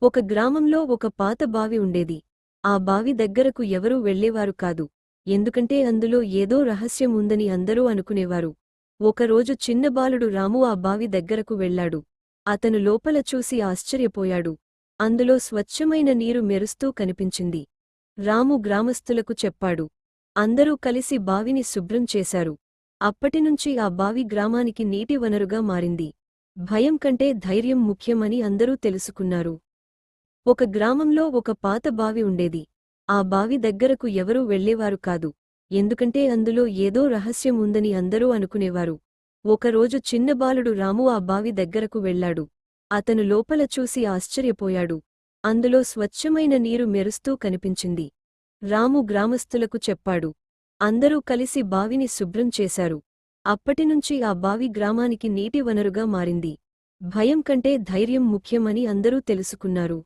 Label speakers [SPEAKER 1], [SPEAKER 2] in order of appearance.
[SPEAKER 1] ఒక గ్రామంలో ఒక పాత బావి ఉండేది. ఆ బావి దగ్గరకు ఎవరూ వెళ్లేవారు కాదు. ఎందుకంటే అందులో ఏదో రహస్యం ఉందని అందరూ అనుకునేవారు. ఒకరోజు చిన్న బాలుడు రాము ఆ బావి దగ్గరకు వెళ్లాడు. అతను లోపల చూసి ఆశ్చర్యపోయాడు. అందులో స్వచ్ఛమైన నీరు మెరుస్తూ కనిపించింది. రాము గ్రామస్తులకు చెప్పాడు. అందరూ కలిసి బావిని శుభ్రం చేశారు. అప్పటినుంచి ఆ బావి గ్రామానికి నీటి వనరుగా మారింది. భయం కంటే ధైర్యం ముఖ్యమని అందరూ తెలుసుకున్నారు. ఒక గ్రామంలో ఒక పాత బావి ఉండేది. ఆ బావి దగ్గరకు ఎవరూ వెళ్లేవారు కాదు. ఎందుకంటే అందులో ఏదో రహస్యం ఉందని అందరూ అనుకునేవారు. ఒకరోజు చిన్న బాలుడు రాము ఆ బావి దగ్గరకు వెళ్లాడు. అతను లోపల చూసి ఆశ్చర్యపోయాడు. అందులో స్వచ్ఛమైన నీరు మెరుస్తూ కనిపించింది. రాము గ్రామస్తులకు చెప్పాడు. అందరూ కలిసి బావిని శుభ్రం చేశారు. అప్పటినుంచి ఆ బావి గ్రామానికి నీటి వనరుగా మారింది. భయం కంటే ధైర్యం ముఖ్యమని అందరూ తెలుసుకున్నారు.